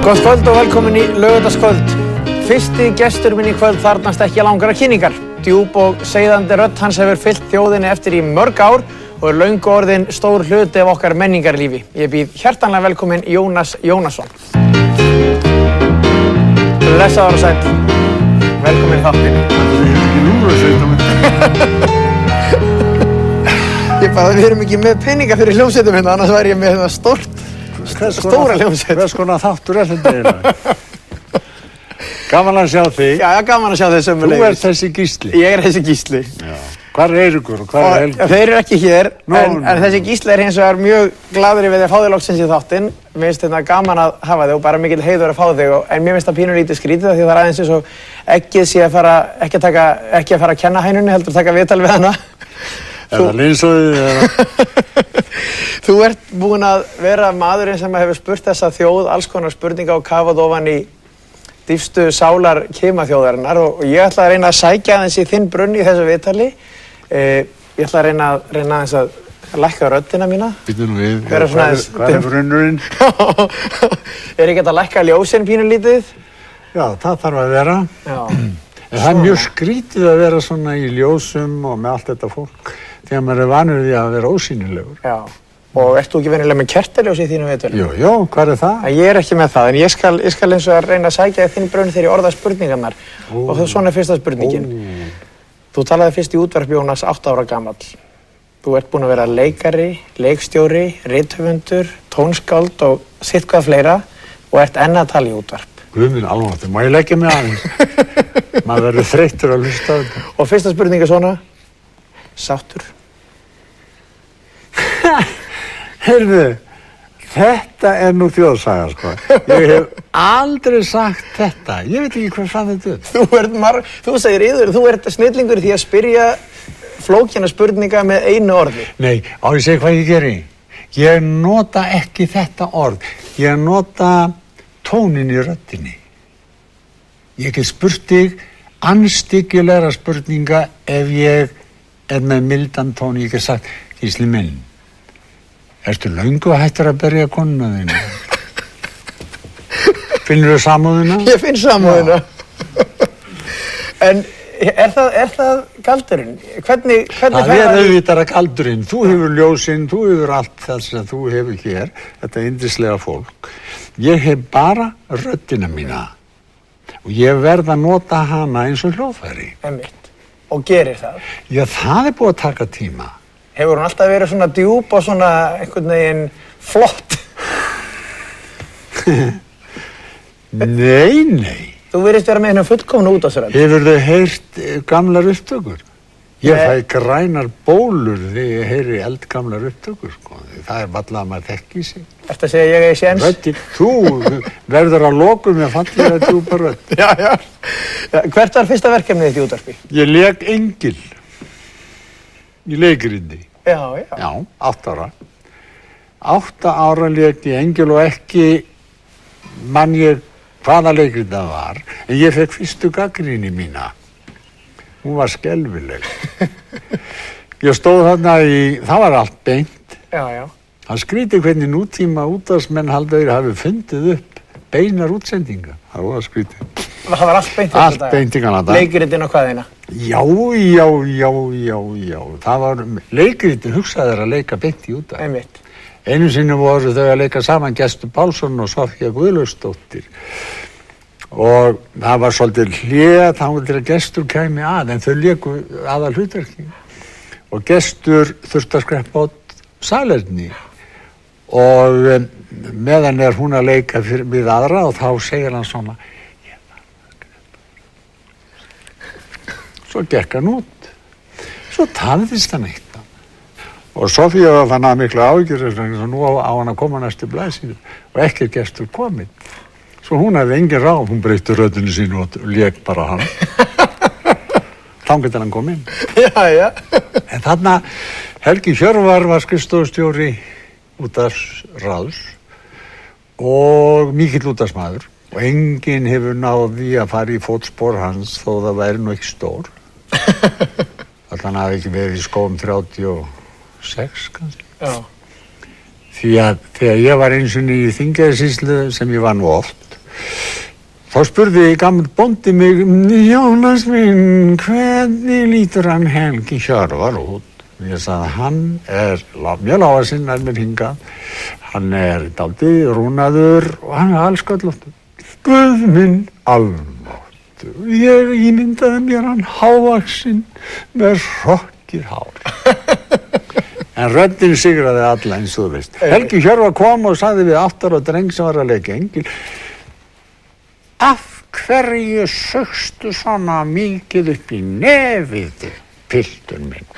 Gott kvöld og velkomin í Laugardagskvöld. Fyrsti gestur minn í kvöld þarfnast ekki langrar kynningar. Djúp og seiðandi rödd hans hefur fylgt þjóðinni eftir í mörg ár og löngu orðinn stór hluti af okkar menningarlífi. Ég býð hjartanlega velkomin Jónas Jónasson. Blessaður og sæll. Velkomin í þáttinn. Ég ekki núna að setja mig. Við erum ekki með peninga fyrir hljómsveitum hérna, annars væri ég með stóra hljómsveit. Hvers konar þáttur þetta eiginlega? Gaman að sjá þig. Já, gaman að sjá þig sömuleiðis. Þú ert þessi Gísli. Ég er þessi Gísli. Já. Hvar er Eiríkur og hvar er Helgi? Þeir eru ekki hér, en þessi Gísli er hins vegar mjög gladur við að fá þig loksins í þáttinn. Mér finnst þetta gaman að hafa þig og bara mikill heiður að fá þig, en mér finnst það pínulítið skrítið því það er aðeins eins og eggið sé að fara, ekki að fara að kenna hænunni, heldur að taka viðtal við hana. Er það linsaðið eða? Þú ert búinn að vera maðurinn sem hefur spurt þessa þjóð alls konar spurninga og kafað ofan í dýpstu sálar kimaþjóðarinnar og ég ætla að reyna að sækja aðeins í þinn brunn í þessu viðtali. Ég ætla að reyna aðeins að lækka röddina mína. Býtum við, hvað er brunnurinn? Er ekki að lækka ljósinn pínulítið? Já, það þarf að vera. Já. En það er mjög skrítið að vera svona í ljósum og með allt þetta fólk. Þegar maður er vanur því að vera ósýnilegur. Já. Og ert þú ekki venjulega með kertaljós í þínu viðtali? Jú, hvað er það? Ég er ekki með það, en ég skal eins og að reyna að sækja í þinn brunn þegar ég orða spurningarnar. Og það er svona fyrsta spurningin. Þú talaði fyrst í útvarpi Jónas 8 ára gamall. Þú ert búinn að vera leikari, leikstjóri, rithöfundur, tónskáld og sitt hvað fleira og ert enn að tala í útvarp. Guð minn almáttugur, má ég leggja mig aðeins? Maður verður þreyttur að hlusta á þetta. Og fyrsta spurning er svona, sáttur? Heyrðu, þetta er nú þjóðsaga, sko. Ég hef aldrei sagt þetta. Ég veit ekki hvað fann þetta upp. Þú segir yður, þú ert snillingur því að spyrja flókina spurninga með einu orði. Nei, á ég segi hvað ég geri. Ég nota ekki þetta orð. Ég nota tónin í röddinni. Ég get spurt þig andstyggilegra spurninga ef ég er með mildan tón. Ég get sagt, Gísli minn, ertu löngu hættur að berja konuna þínu? Finnur þú samúðina? Ég finn samúðina. En er það galdurinn? Hvernig það er auðvitað galdurinn. Þú hefur ljósinn, þú hefur allt það sem þú hefur hér, þetta yndislega fólk. Ég hef bara röddina mína og ég verð að nota hana eins og hljóðfæri. Einmitt. Og gerir það? Já, það er búið að taka tíma. Hefur hún alltaf verið svona djúp og svona einhvern veginn flott? Nei. Þú virðist vera með hérna fullkomna útvarpsrödd. Hefurðu heyrt gamlar upptökur? Ég fæ grænar bólur þegar ég heyri eldgamlar upptökur, sko. Það er varla að maður þekki sig. Ertu að segja ég er séns? Röddin, þú verður að lokum með fallega djúpa rödd. Já. Hvert var fyrsta verkefnið þitt í útvarpi? Ég lék engil í leikrindi. Já. Já, 8 ára. 8 ára lék ég engil og ekki man ég hvaða leikrind það var. En ég fekk fyrstu gagnrýni mína. Hún var skelfileg. Ég stóð þarna það var allt beint. Já. Það skrítið hvernig nútíma útvarpsmenn halda hafi fundið upp beinar útsendinga. Það var skrítið. Það var allt beint allt beint í Kanada. Leikrindin og hvaðina? Já. Það var leikritin hugsaðir að leika beint í útvarp. Einmitt. Einu sinni voru þau að leika saman Gestur Pálsson og Sofía Guðlaugsdóttir. Og það var svolítið hlé þangað til að Gestur kæmi að, en þau léku aðal hlutverki. Og Gestur þurfti að skreppa á salerni. Og meðan er hún að leika við aðra og þá segir hann svona, ég var að skreppa. Svo gekk hann út. Svo tafðist hann eitt. Og Sofía var þannig að miklu áhyggjur og nú á hann að koma næstu blaðsíðu og ekki er Gestur kominn. Svo hún hefði engin ráð, hún breytti röddinu sínu og lék bara hann. Þangað til hann kom inn. Já. En þarna Helgi Hjörvar var skrifstofustjóri útvarpsráðs og mikill útvarpsmaður og enginn hefur náði að fara í fótspor hans þó það væri nú ekki stór. Þannig hafi ekki verið í skóm 36 kannski. Já. Því að þegar ég var eins og í Þingeyjarsýslu sem ég var nú oft þá spurði gamall bóndi mig, Jónas minn, hvernig lítur hann Helgi Hjörvar út? Ég sagði, hann er mjög lágasinn, mér hingað. Hann er dálítið rúnaður og hann er alls sköllóttur. Guð minn almáttugur. Ég ímyndaði mér hann hávaxinn með hrokkið hár. En röddin sigraði alla eins og þú veist. Helgi Hjörvar kom og sagði við 8 ára dreng sem var að leika engil, af hverju sögstu svona mikið upp í nefið, piltur minn?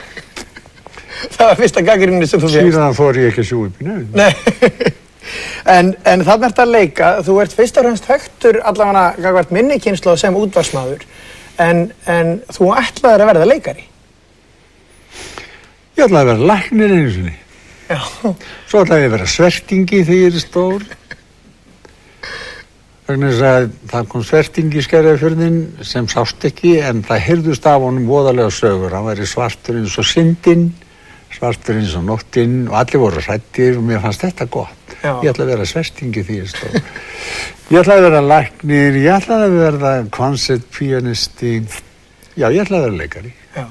Það var fyrsta gagnrýni sem þú fékkst. Síðan fór ég ekki að sjú upp í nefið. Nei. En þarna ert að leika, þú ert fyrst og fremst þekktur allavega gagnvart minni kynslóð sem útvarpsmaður, en þú ætlaðir að verða leikari. Ég ætlaði að vera læknir einu sinni. Já. Svo ætlaði ég að vera svertingi þegar ég er stór. Vegna þess að það kom svertingi í Skerjafjörðinn sem sást ekki, en það heyrðust af honum voðalega sögur. Hann væri svartur eins og syndin, svartur eins og nóttinn og allir voru hræddir og mér fannst þetta gott. Já. Ég ætlaði að vera svertingi þegar ég er stór. Ég ætlaði að vera læknir, ég ætlaði að vera konsertpíanisti, já, ég ætlaði að vera leikari. Já.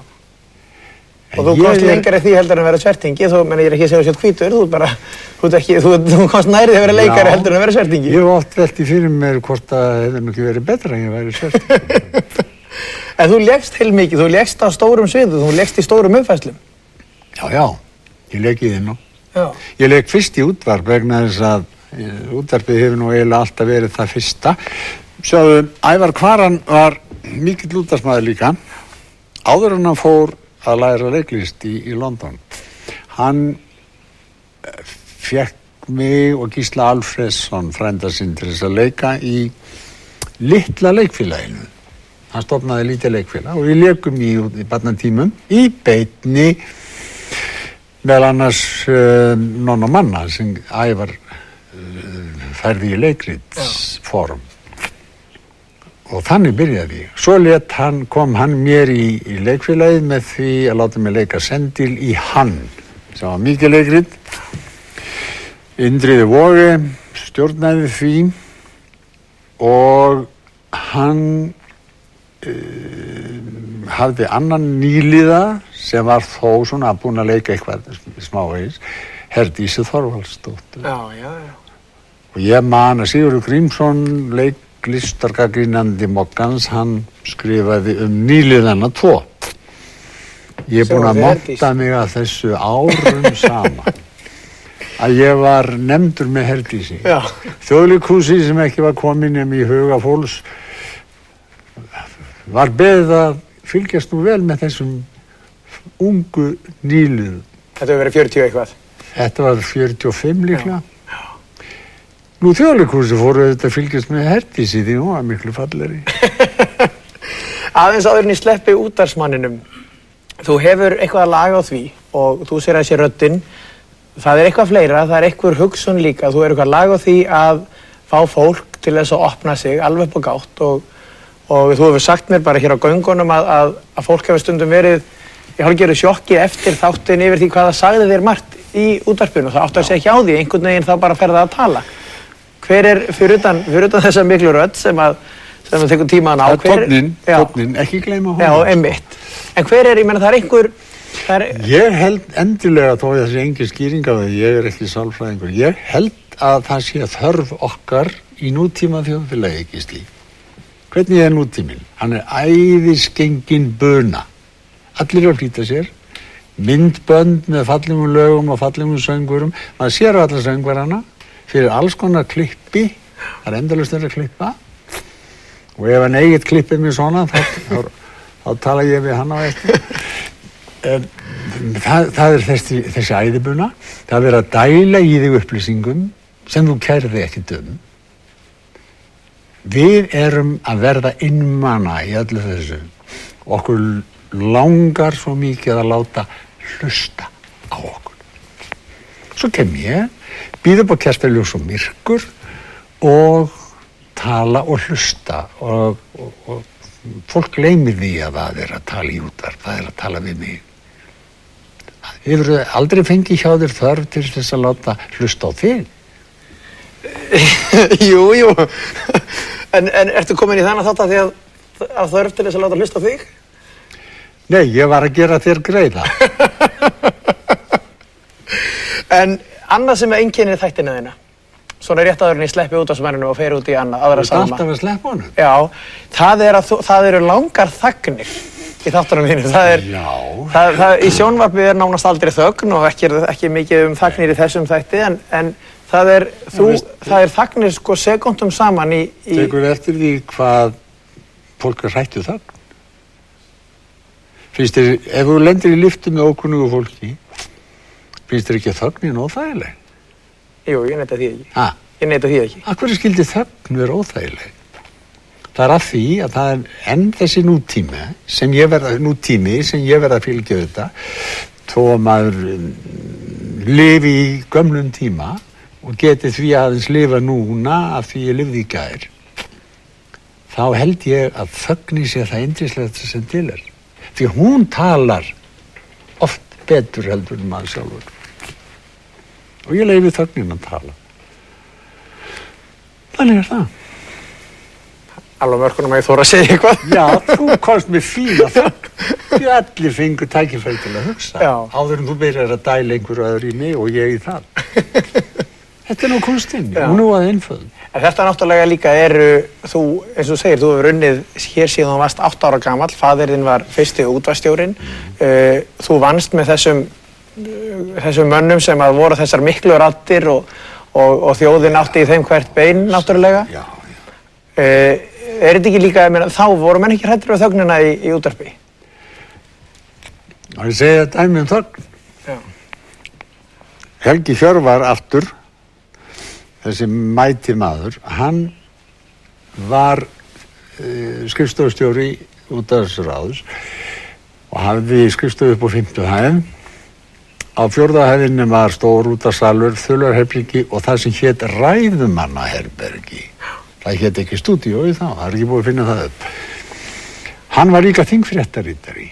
Og þú komst lengur í því heldur en að vera svertingi, þú menn ég er ekki að segja sér hvítur, þú komst nærið að vera leikari heldur en að vera svertingi. Ég hef oft velt í fyrir mér hvort það hefði nú ekki verið betra en ég væri svertingi. En þú lékst heilmikið, þú lékst á stórum sviðum, þú lékst í stórum umfærslum. Já, ég leik í því nú. Já. Ég leik fyrst í útvarp vegna þess að útvarpið hefur nú eiginlega alltaf verið það fyrsta. Sjáðu, Ævar Kvaran var mikill útvarpsmaður líka, áður en hann fór að læra leiklist í London. Hann fékk mig og Gísla Alfreðsson, frænda sinn, til þess að leika í litla leikfélaginu. Hann stofnaði lítið leikfélag og við leikum í barnatímum í beinni meðal annars Nonna Manna sem Ævar færði í leikritsform. Og þannig byrjaði ég. Svo kom hann mér í leikfélagið með því að láta mig leika Sendil í Hann, sem var mikið leikrit. Indriði Vogi stjórnaði því og hann hafði annan nýliða sem var þó svona búinn að leika eitthvað smávegis, Herdísi Þorvaldsdóttur. Já. Og ég man að Sigurður Grímsson listargagnrýnandi Moggans, hann skrifaði nýliðana 2. Ég er búinn að monta mig að þessu árum saman. Að ég var nefndur með Herdísi. Já. Þjóðleikhúsið sem ekki var komin í huga fólks var beðið að fylgjast nú vel með þessum ungu nýliðum. Þetta hefur verið 40 eitthvað. Þetta var 45 líklega. Nú Þjóðleikhúsið fóru auðvitað að fylgjast með Herdísi því hún var miklu fallegri. Aðeins áður en ég sleppi útvarpsmanninum. Þú hefur eitthvað að laga á því og þú sér að sé röddin. Það er eitthvað fleira, það er eitthvað hugsun líka. Þú er eitthvað að laga á því að fá fólk til þess að opna sig alveg upp á gátt og þú hefur sagt mér bara hér á göngunum að fólk hefur stundum verið í hálfgerðu sjokki eftir þáttinn yfir því hvað það sagði þér margt í útvarpinu. Það áttu að segja ekki á því, einhvern veginn þá bara fer það að tala. Hver er fyrir utan þessa miklu rödd sem að tekur tíma að ná? Tónnin, ekki gleyma honum. Já, einmitt. En hver er, ég meina það er einhver... Ég held endilega, þó að það sé engin skýring af það, ég er ekki sálfræðingur, ég held að það sé þörf okkar í nútíma þjóðfélagi, Gísli. Hvernig er nútíminn? Hann er æðisgengin buna. Allir eru að flýta sér. Myndbönd með fallegum lögum og fallegum söngurum. Maður sér á alla söngvarana fyrir alls konar klippi. Það er endalaust að klippa. Og ef hann eigið klippið mér svona, þá tala ég við hann á eftir. Það er þessi æðibuna. Það er verið að dæla í þig upplýsingum sem þú kærði ekki Við erum að verða einmana í öllu þessu. Okkur langar svo mikið að láta hlusta á okkur. Svo kem ég, býð upp á kertaljós og myrkur og tala og hlusta og fólk gleymir því að það er að tala í útvarp, það er að tala við mig. Hefur aldrei fengið hjá þér þörf til þess að láta hlusta á þig? Jú, En ertu komin í þennan þátt að því að þörf til þess að láta hlusta á þig? Nei, ég var að gera þér greiða. En annað sem einkennir þættina þína, svona rétt áður en ég sleppi útvarpsmenninu og fer út í aðra Þú salma. ert alltaf að sleppa honum? Já, það eru langar þagnir í þáttunum þínu. Já. Í sjónvarpi nánast aldrei þögn og ekki mikið þagnir í þessum þætti, en það er þagnir sko sekúndum saman í... Tekur eftir því hvað fólk er hrættu þögn. Finnst þér, ef þú lendir í lyftu með ókunnugu fólki, finnst þér ekki þögnin óþægileg? Jú, ég neita því ekki. Ha? Ég neita því ekki. Af hverju skildi þögn vera óþægileg? Það er af því að það er enn þessi nútími sem ég verð að fylgja þetta, þó að maður lifi í gömlum tíma og geti því aðeins lifa núna af því ég lifði í gær. Þá held ég að þögnin sé það yndislegasta sem til er. Því hún talar oft betur heldur en maður sjálfur. Og ég leyfi þögnin að tala. Þannig er það. Alveg mörkunum að ég þóra að segja eitthvað. Já, þú komst með fína þögn. Því allir fengur tækifæri til að hugsa. Já. Áður en þú byrjar að dæla einhverju öðru í mig og ég í það. Þetta er nú kunstinn, og nú að einföðum. En þetta náttúrulega líka þú, eins og þú segir, þú hefur unnið hér síðan þú varst 8 ára gamall, faðir þinn var fyrsti útvarpsstjórinn. Þú vannst með þessum mönnum sem að voru þessar miklu raddir og þjóðin átti í þeim hvert bein, náttúrulega. Já. Er þetta ekki líka, þá voru menn ekki hræddir við þögnina í útvarpi? Og ég segi að dæmi þögn. Já. Helgi Hjörvar aftur, þessi mæti maður, hann var skrifstofustjóri útvarpsráðs og hafði skrifstofu upp á 5. hæð. Á 4. hæðinni var stór útvarpssalur, þullarherbergi og það sem hét ræðumannaherbergi. Það hét ekki stúdíói þá, það er ekki búið að finna það upp. Hann var líka þingfréttaritari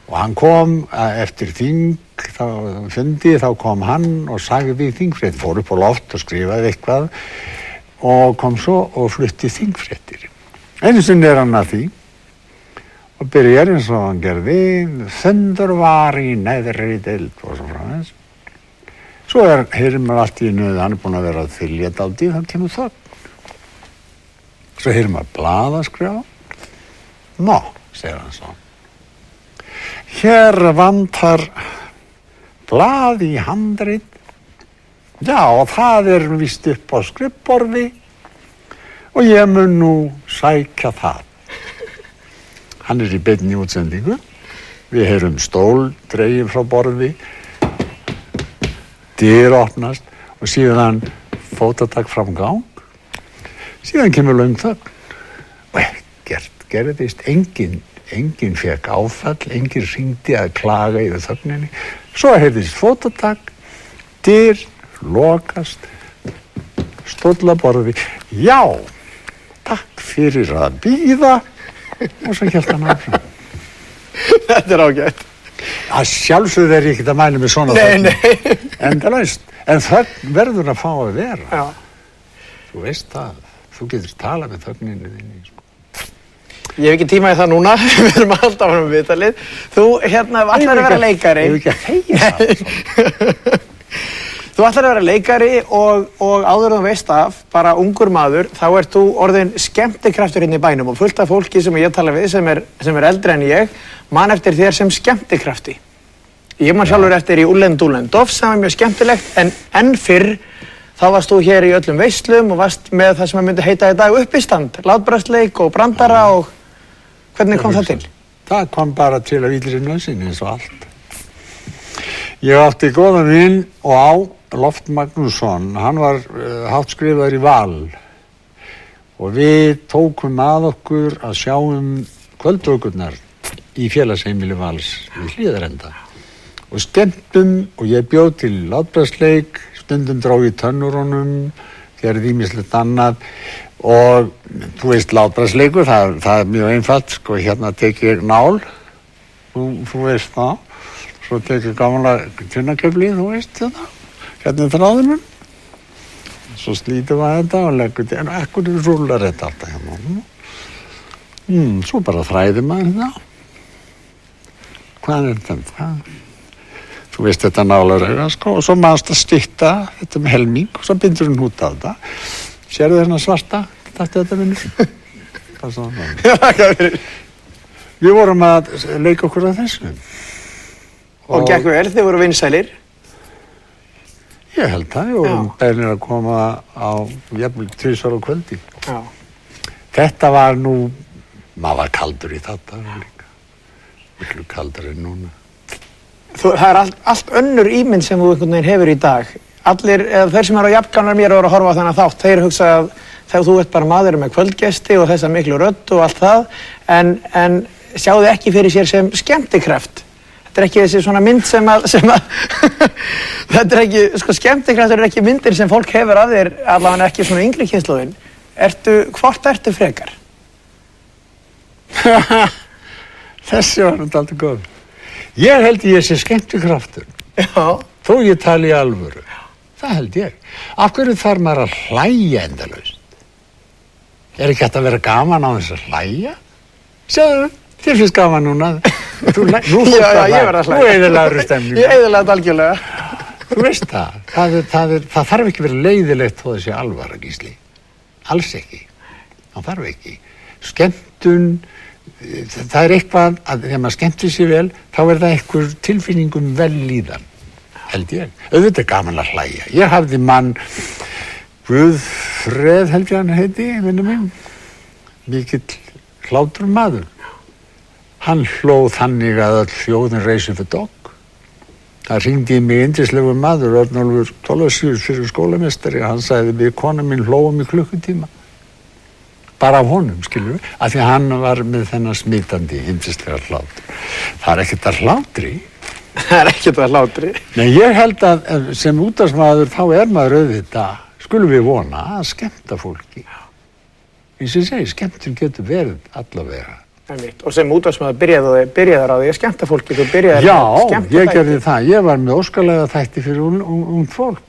og hann kom eftir fundi, þá kom hann og sagði þingfrétt, fór upp á loft og skrifaði eitthvað og kom svo og flutti þingfréttir. Einu sinni er hann að því og byrjar eins og hann gerði, fundur var í neðri deild og svo frá þess. Svo heyrir maður allt í einu, hann er búinn að vera að þylja dálítið, þá kemur þögn. Svo heyrir maður blaðaskrá. Nó, segir hann svo. Hér vantar blað í handrit. Já, það er víst upp á skrifborði og ég mun nú sækja það. Hann er í beinni útsendingu. Við heyrum stól dregið frá borði, dyr opnast og síðan fótatak fram gang. Síðan kemur löng þögn og ekkert gerðist, enginn fékk áfall, enginn hringdi að klaga yfir þögninni. Svo heyrðist fótatak, dyr lokast, stóllaborði. Já, takk fyrir að bíða og svo hélt hann áfram. Þetta er ágætt. Að sjálfsögðu er ég ekkert að mæla með svona þögn. Nei. Endalaust. En þögn verður að fá að vera. Já. Þú veist það. Þú getur talað með þögninni þinni. Sko. Ég hef ekki tíma í það núna, við erum alltaf með viðtalið. Þú ætlar að vera leikari. Ég hef ekki að þegja það. Þú ætlar að vera leikari og áður en þú veist af, bara ungur maður, þá ert þú orðinn skemmtikraftur hérna í bænum og fullt af fólki sem ég tala við sem er eldri en ég, man eftir þér sem skemmtikrafti. Ég man sjálfur eftir í Úllen Dúllen Doff sem var mjög skemmtilegt, en enn fyrr þá varst þú hér í öllum veislum og varst með það sem myndi heita í dag uppistand, látbragðsleik og brandara og hvernig kom það til? Það kom bara til að illri nauðsyn eins og allt. Ég átti góðan vin og á Loft Magnússon, hann var háttskrifaður í Val og við tókum að okkur að sjá kvöldvökurnar í félagsheimili Vals við Hlíðarenda og skemmtum og ég bjóð til látbragðsleik, stundum dró í tönnurunum, gerði ýmislegt annað og þú veist látbragðsleikur, það er mjög einfalt, sko, hérna tek ég nál, þú veist það, svo tek ég gamla tunnakefli, þú veist þetta. Hérna er þráðunum, svo slítum við þetta og leggur þetta, en ekkur rúlar þetta alltaf hérna. Svo bara þræðir maður þetta. Hvað er þetta? Þú veist þetta nálarauga, sko, og svo maður að stytta þetta með helming og svo bindur hún út af þetta. Sérðu þarna svarta? Taktu þetta, vinnur. Við vorum að leika okkur að þessu. Og gekk vel, þið voru vinsælir? Ég held það, við vorum beðnir að koma á jafnvel 3 á kvöldi. Já. Þetta var nú, maður var kaldur í þetta líka. Miklu kaldur en núna. Það er allt önnur ímynd sem þú einhvern veginn hefur í dag. Allir, eða þeir sem eru á jafngamlar mér og eru að horfa á þennan þátt, þeir hugsa að þegar þú ert bara maður með kvöldgesti og þessa miklu rödd og allt það, en sjáðu ekki fyrir sér sem skemmtikraft. Þetta er ekki þessi svona mynd sem að þetta er ekki, sko, skemmtikraftur er ekki myndir sem fólk hefur af þér, allavega ekki svona yngri kynslóðin. Hvort ertu frekar? Þessi var náttúrulega góð. Ég held ég sé skemmtikraftur. Já. Þó ég tali í alvöru. Það held ég. Af hverju þarf maður að hlæja endalaust? Er ekki hægt að vera gaman á þess að hlæja? Sjáðu, þér finnst gaman núna. Nú Já, ég verð að hlæja. Nú eyðilegur stemningu. Ég eyðilega þetta algjörlega. Þú veist það. Það þarf ekki verið leiðilegt þó þessi alvara, Gísli. Alls ekki. Það þarf ekki. Skemmtun, það er eitthvað að þegar maður skemmtir sér vel, þá er það einhver tilfinningum vellíðan, held ég. Auðvitað er gaman að hlæja. Ég hafði mann, Guðfreð held ég hann heiti, vinnu minn, mikill hlátur maður. Hann hlóð þannig að öll þjóðin reisi fyrir dogg. Það hringdi í mig yndislegu maður, Örnólfur Thorlacius fyrir skólamestari, hann sagði við kona mín hlóðum í klukkutíma. Bara af honum, skilur við, af því að hann var með þennan smitandi, yndislega hlátur. Það er ekkert að hlátri. Það er ekkert að hlátri. Nei, ég held að sem útvarpsmaður þá er maður auðvitað, skulum við vona að skemmta fólki. Eins og ég segi, skemmtun getur verið allavega. Og sem útvarpsmaður byrjaðar á því að skemmta fólki, þú byrjaðar Já, að skemmta þætti. ég gerði það. Ég var með óskalega þætti fyrir ung fólk.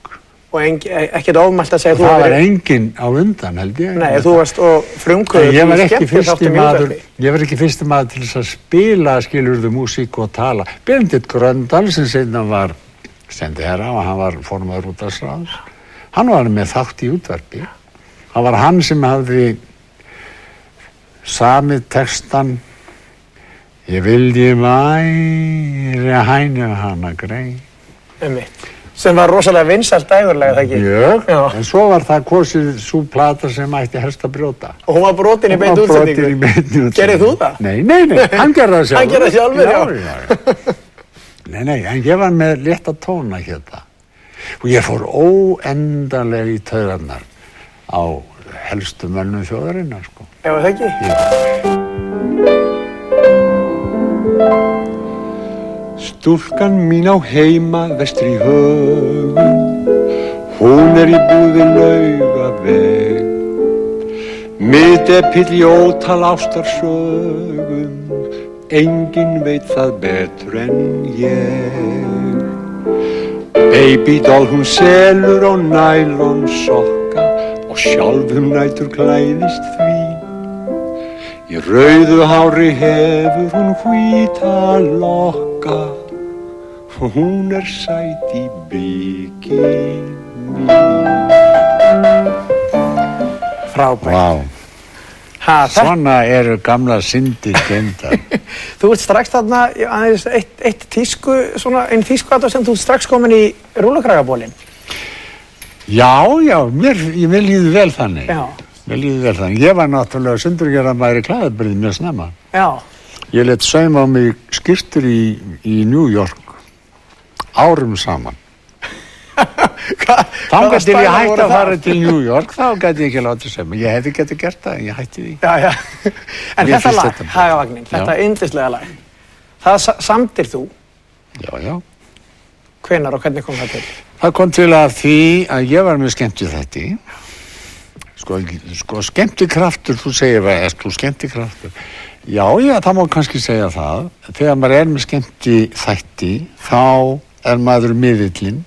Og ekkert ofmælt að segja og það var enginn á undan, held ég. Nei, þú varst og frumkvöður ég var ekki fyrsti maður til þess að spila, skilurðu, músík og tala. Benedikt Gröndal, sem seinna var sendiherra og hann var formaður útvarpsráðs, hann var með þátt í útvarpi. Það var hann sem hafði samið textan Ég vildi væri hænu hana grei. Sem var rosalega vinsælt dægurlega, það ekki? Mjög, en svo var það kosið svo plata sem ætti helst að brjóta. Og hún var brotin í beint útsendingu? Gerðið þú það? Nei, hann gerði það sjálfur. Hann gerði það sjálfur, já. Nei, en ég var með létta tóna hérna. Og ég fór óendanlega í taugarnar á helstu mönnum þjóðarinnar, sko. Já, það ekki? Já. Stúlkan mín á heima vestri högum, hún í búðin Laugaveg. Miðdepill í ótal ástarsögum, enginn veit það betur en ég. Babydoll hún selur á nælonsokka og sjálfum nætur klæðist því. Í rauðu hári hefur hún hvíta lokka og hún sæt í bikini. Frábært. Vá. Svona eru gamla syndir geymdar. Þú ert strax þarna, aðeins eitt tísku, svona einn tískuatriði sem þú ert strax komin í rúlukragabólinn. Já, mér líður vel þannig. Já. Mér líður vel þannig. Ég var náttúrulega sundurgerðarmaður í klæðaburði mjög snemma. Já. Ég lét sauma á mig skyrtur í New York árum saman. Þangað til ég hætti að fara til New York, þá gæti ég ekki látið sauma. Ég hefði getið gert það, en ég hætti því. Já. En þetta lag, Hagavagnin, þetta yndislega lag, það samdir þú? Já. Hvenær og hvernig kom það til? Það kom til af því að ég var með skemmtiþætti. Sko skemmtikraftur, þú segir hvað, erst þú skemmtikraftur? Já, það má kannski segja það. Þegar maður er með skemmtiþætti, þá er maður miðillinn,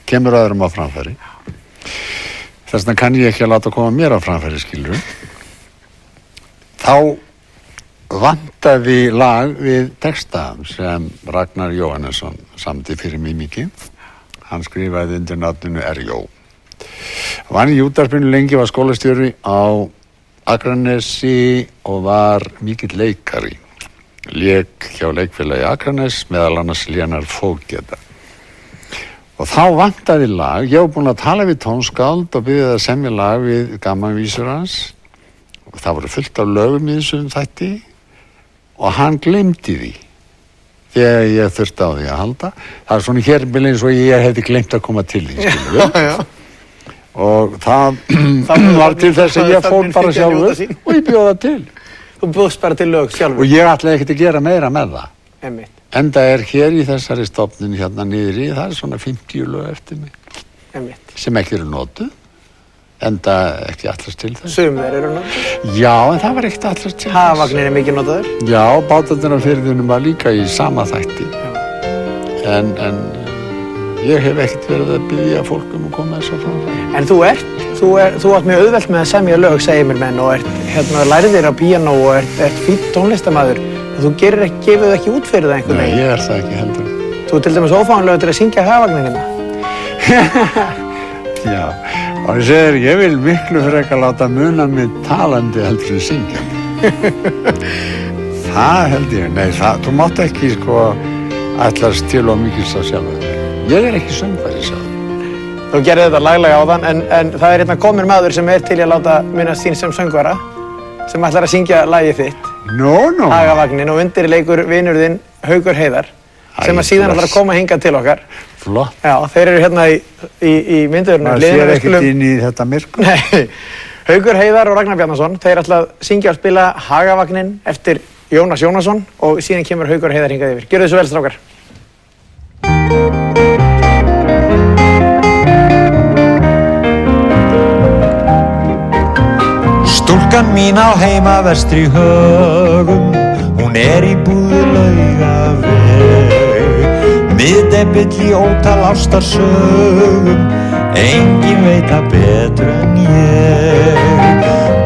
kemur öðrum á framfæri. Þess vegna kann ég ekki að láta koma mér á framfæri, skilur. Þá vantaði lag við texta sem Ragnar Jóhannesson samdi fyrir mig mikið. Hann skrifaði undir nafninu R.J. Vann í útvarpinu lengi, var skólastjóri á Akranesi og var mikill leikari. Lék hjá leikfélagi Akranes, meðal annars Lénar Fógeta. Og þá vantaði lag, ég var búinn að tala við tónskáld og byrjaði að semja lag við gamanvísur hans. Og það voru fullt af lögum í þessum þætti og hann gleymdi því þegar ég þurfti á því að halda. Það er svona hér með eins og ég hefði gleymt að koma til því, skilur við. Og það var til þess að ég fór bara sjálfur og ég bjóða til. Þú bjóðst bara til lög sjálfur? Og ég ætlaði ekkert að gera meira með það. Einmitt. Enda er hér í þessari stofnun hérna niðri, það er svona 50 lög eftir mig. Einmitt. Sem ekki eru notuð, enda ekki allast til þess. Sum þeir eru notuð? Já, en það var ekkert allast til þess. Hafvagninn er mikið notaður? Já, bátarnir á firðinum var líka í sama þætti. En ég hef ekkert verið að biðja fólk að koma þess að fram. En þú átt mjög auðvelt með að semja lög, segir mér menn, og lærðir á píanó og ert fínn tónlistarmaður. Þú gefur það ekki út fyrir það einhvern veginn? Nei, ég er það ekki heldur. Þú til dæmis ófáanlegur til að syngja Hafvagninn Já, og ég segir, ég vil miklu frekar láta muna mig talandi heldur en syngjandi. Það held ég, nei, þú mátt ekki ætlast til og mikils að sjálfa þig. Ég er ekki söngvari, sagði. Þú gerði þetta laglega áðan, en það er kominn maður sem er til að láta minnast þín sem söngvara, sem ætlar að syngja lagið þitt. Hagavagninn, og undir leikur vinur þinn Haukur Heiðar, sem að síðan ætlar að koma hingað til okkar. Flott. Já, þeir eru hérna í myndurinn. Það sér ekkert inn í þetta myrkur. Nei, Haukur Heiðar og Ragnar Bjarnason, þeir ætla að syngja og spila Hagavagninn eftir Jónas Jónasson og síðan kemur Haukur Heiðar hingað yfir. Gjörðu þið svo vel, strákar. Stúlkan mín á heima vestri Högum, hún er í búði Laugaveg. Miðdebill í ótal ástarsögum, engin veit það betur en ég.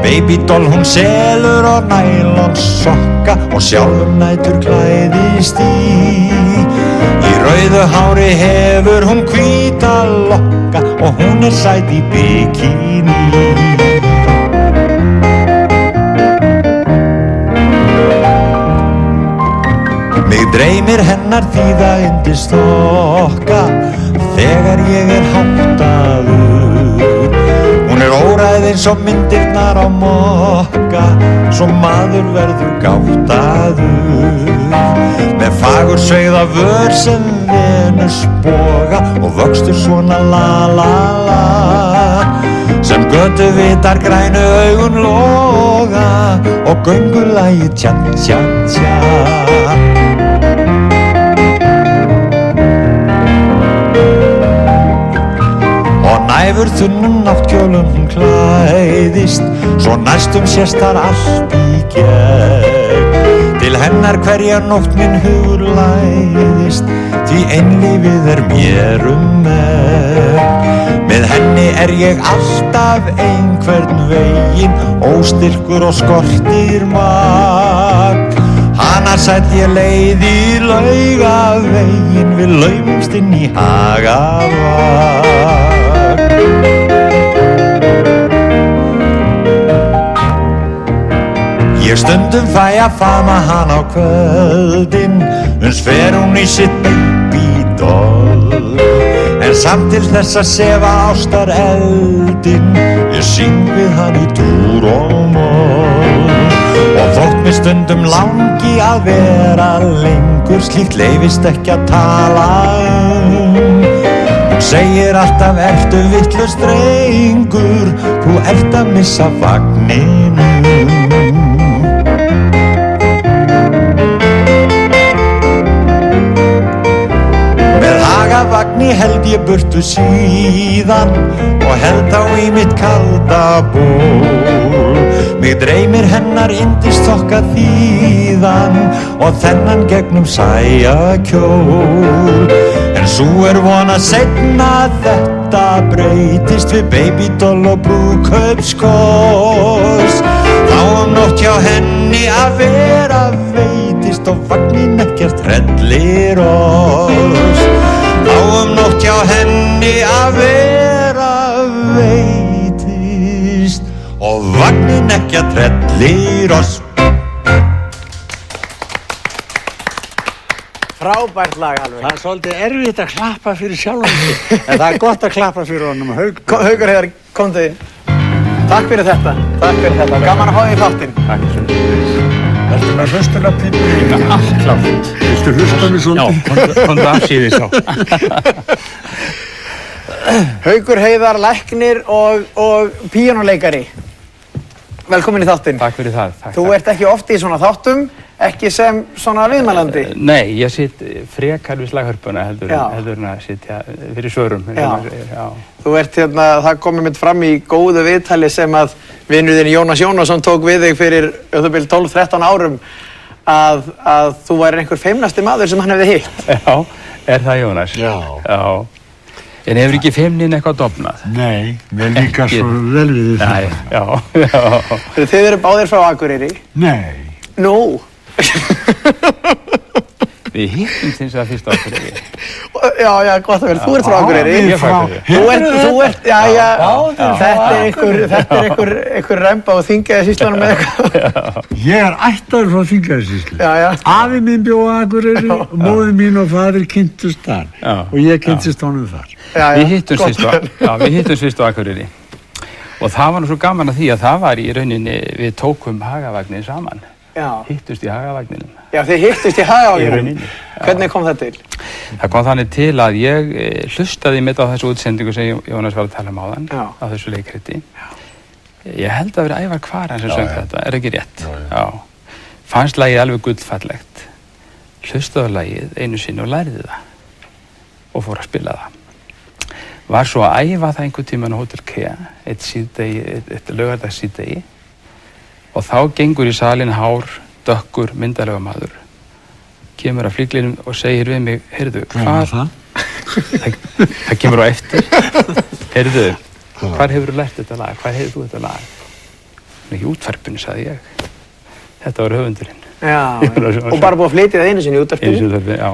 Babydoll hún selur og nælonsokka og sjálfum nætur klæðist í. Í rauðu hári hefur hún hvíta lokka og hún er sæt í bikini. Mig dreymir hennar því það yndist þokka þegar ég er háttaður. Hún er óræð eins og myndirnar á mokka, svo maður verður gáttaður. Með fagursveigða vör sem Venus boga og vöxtur svona la la la, sem götu vitar grænu augun loga og göngulagið tja tja tja. Næfur þunnum náttkjólum hún klæðist, svo næstum sést þar allt í gegn. Til hennar hverja nótt minn hugur læðist, því einlífið er mér megn. Með henni er ég alltaf einhvern veginn, óstyrkur og skortir magn. Hana sætt ég leið í Laugaveginn, við laumumst inn í Hagavagn. Ég stundum fæ að faðma hana á kvöldin, uns fer hún í sitt babydoll. En samt til þess að sefa ástar eldin, ég syng við hann í dúr og moll. Og þótt mér stundum langi að vera lengur, slíkt leyfist ekki að tala Hún segir alltaf ertu vitlaus drengur, þú ert að missa vagninum. Með Hagavagni held ég burtu síðan og held á í mitt kalda ból. Mig dreymir hennar yndisþokka þíðan og þennan gegnum sæjakjól. En En svo von að seinna þetta breytist við babydoll og brúðkaupskoss. Þá nótt hjá henni að vera veitist og vagnin ekkert hrellir oss. Þá nótt hjá henni að vera veitist og vagnin ekkert hrellir oss. Frábært lag alveg. Það svolítið erfitt að klappa fyrir sjálfum sig, en það það klappa fyrir honum Haukur. Haukur Heiðar, komdu inn. Takk fyrir þetta. Gaman að fá þig í þáttinn. Takk fyrir. Ertu með hlustunarpípu? Allt klárt. Viltu hlusta mig svolítið? Já, komdu afsíðis á. Haukur Heiðar, læknir og píanóleikari. Velkomin í þáttinn. Takk fyrir það. Þú ert ekki oft í svona þáttum, ekki sem svona viðmælandi. Nei, ég sitt frekar við slaghörpuna heldur en að sitja fyrir svörum. Já. Þú ert það komið mitt fram í góðu viðtali sem að vinurðinn Jónas Jónasson tók við þig fyrir 12-13 árum að þú væri einhver feimnasti maður sem hann hefði hitt. Já, er það Jónas? Já. En hefur ekki feimnin eitthvað dofnað? Nei, mér líka svo vel við því. Já. Þið eru báðir frá Akureyri? Nei. Nú? Við hittumst eins og það fyrst á Akureyri. Já, gott að vera. Þú ert frá Akureyri. Ég er frá Akureyri. Þetta er einhver remba og Þingeyjarsýslunum með eitthvað. Ég er ættaður frá Þingeyjarsýslu. Já. Afi minn bjó á Akureyri og móðir mín og faðir kynntust þar. Og ég kynntist honum þar. Við hittumst fyrst á Akureyri. Og það var nú svo gaman að því að það var í rauninni, við tókum Hagavagnin saman. Hittust í Hagavagninum. Já, þið hittust í Hagavagninum. Hvernig kom það til? Það kom þannig til að ég hlustaði mitt á þessu útsendingu sem Jónas var að tala um áðan, á þessu leikriti. Ég held að vera Ævar Kvaran sem söng þetta, er ekki rétt? Já. Fannst lagið alveg gullfallegt. Hlustaði á lagið einu sinni og lærði það. Og fór að spila það. Var svo að æfa það einhvern tímann á Hótel Kea, eitt laugardags síðdegi. Og þá gengur í salinn hár, dökkur, myndarlega maður. Kemur að flyglinum og segir við mig, heyrðu, hvað? Það kemur á eftir. Heyrðu, hvar hefur þú lært þetta lag? Hvar hefur þú þetta lag? Í útvarpinu, sagði ég. Þetta var höfundurinn. Já. Og bara búið að flytja það einu sinni í útvarpinu? Einu sinni í útvarpinu, já.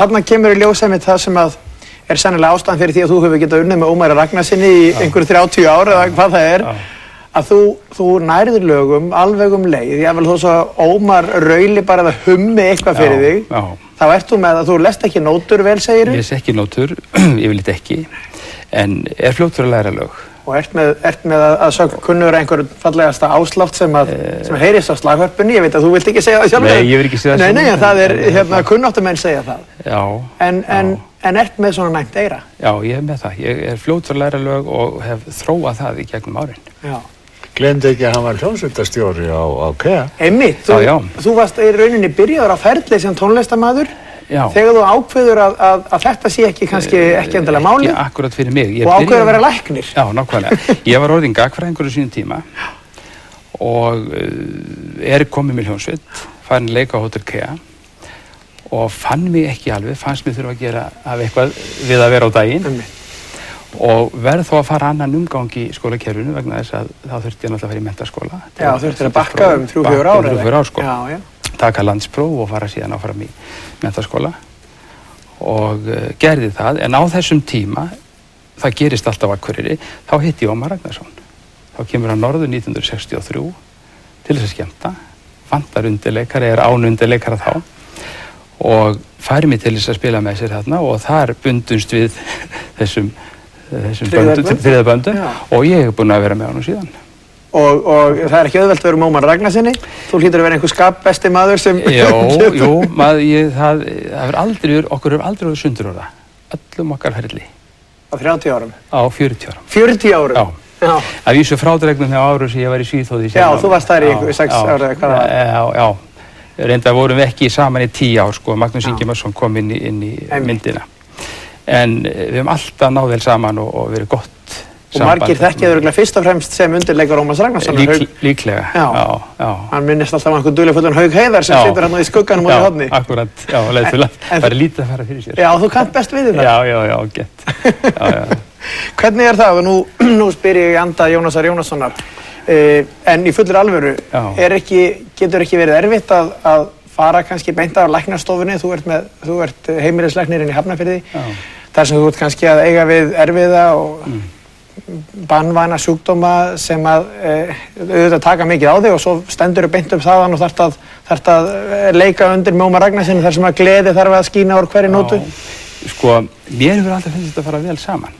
Þarna kemur í ljós einmitt það sem að er sennilega ástæðan fyrir því að þú hefur getað unnið með Ómari Ragnarsinni í einhverju 30 ár eða hvað það er. Að þú nærður lögum alveg leið, jável þó svo Ómar rauli bara að hummi eitthvað fyrir þig, þá ert þú með að þú lest ekki nótur vel, segirðu? Ég les ekki nótur, yfirleitt ekki, en er fljótur að læra lög. Og ert með að sögn kunnur einhvern fallegasta áslátt sem heyrist á slaghörpunni, ég veit að þú vilt ekki segja það sjálf. Nei, ég vil ekki segja það sjálf. Nei, það er kunnáttumenn segja það. Já. En ert með svona næmt eyra? Já, ég er með það. Ég er fljótur að læra lög og hef þróað það í gegnum árin. Já. Gleymdu ekki að hann var hljómsveitarstjóri á Kea. Einmitt, þú varst í rauninni byrjaður á ferli sem tónlistarmaður. Já. Þegar þú ákveður að þetta sé ekki endilega málið. Ekki akkurat fyrir mig. Og ákveður að vera læknir. Já, nákvæmlega. Ég var orðinn gagfræðingur á sínum tíma og er komið með hljómsveit, farin að leika á Hótel Kea og fann mig ekki alveg, fannst mér þurfa að gera af eitthvað við að vera á daginn. Einmitt. Og verð þó að fara annan umgang í skólakerfinu vegna þess að þá þurfti ég náttúrulega að fara í menntaskóla. Já, þurfti að bakka 3-4 ár. 3-4 ár, sko. Já. Taka landspróf og fara síðan áfram í menntaskóla og gerði það, en á þessum tíma, það gerist alltaf á Akureyri, þá hitti ég Ómar Ragnarsson. Þá kemur hann norður 1963 til þess að skemmta, vantar undirleikari, er án undirleikara þá og færi mig til þess að spila með sér þarna og þar bundumst við þessum þriða böndu og ég hef búinn að vera með honum síðan. Og það er ekki auðvelt að vera með Ómar Ragnarsinni? Þú hlýtur að vera einhver skapbesti maður sem... Jú, okkur hefur aldrei verið sundur orða. Öllum okkar ferli. Á 30 árum? Á 40 árum. 40 árum? Já. Að vísu frádregnum þegar árum sem ég var í Svíþjóð í 6 árum. Já, þú varst þar í 6 ára eða hvað það var? Já. Reyndar vorum við ekki saman í 10 ár, sko. Magnús Ingimarsson kom inn í myndina. En við hefum alltaf náð vel saman og verið gott Og margir þekkja örugglega fyrst og fremst sem undirleikar Ómars Ragnarssonar. Líklega, já. Hann minnist alltaf einhvern duglefullan Hauk Heiðar sem situr hérna í skugganum og í horni. Já, akkurat, leiðilega. Það er lítið að fara fyrir sér. Já, þú kannt best við þetta. Já, gett. Já. Hvernig er það? Nú spyr ég í anda Jónasar Jónassonar. En í fullri alvöru, getur ekki verið erfitt að fara kannski beint af læknastofunni? Þú ert heimilislæknirinn í Hafnarfirði. Þar sem þú ert kannski að eiga við erfiða og banvæna sjúkdóma sem auðvitað taka mikið á þig og svo stendur þú beint upp þaðan og þarft að leika undir með Ómar Ragnarssoni þar sem að gleði þarf að skína úr hverju nótu. Sko, mér hefur alltaf finnst þetta að fara vel saman.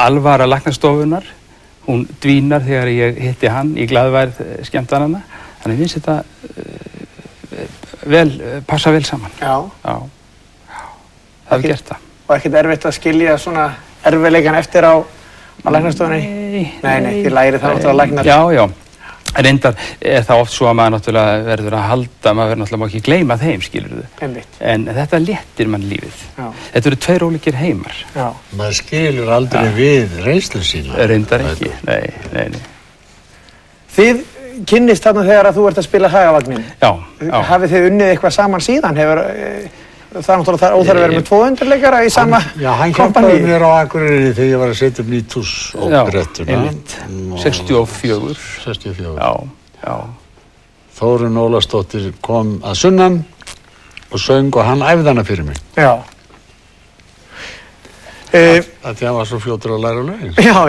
Alvara læknastofunar, hún dvínar þegar ég hitti hann í glaðværð skemmtananna, þannig að finnst þetta passa vel saman. Já. Það hefur gert það. Og ekkert erfitt að skilja svona erfiðleikan eftir á læknastofunni? Nei, þið læri það náttúrulega læknar. Já. Reyndar er það oft svo að maður náttúrulega verður að halda, maður verður náttúrulega ekki gleyma þeim, skilurðu. Einmitt. En þetta léttir mann lífið. Já. Þetta eru tveir ólíkir heimar. Já. Maður skilur aldrei við reynslu sína. Reyndar ekki, nei. Þið kynnist þarna þegar að þú ert að spila Hagavagnin. Já. Hafið þið unnið eitthvað saman síðan? Það er náttúrulega óþarf að vera með 2 undirleikara í sama kompani. Já, hann hjálpaði mér á Akureyri þegar ég var að setja upp Nýtús óperettuna. Já, 64. Já. Þórunn Ólafsdóttir kom að sunnan og söng og hann æfði hana fyrir mig. Já. Því hann var svo fljótur að læra lögin. Já.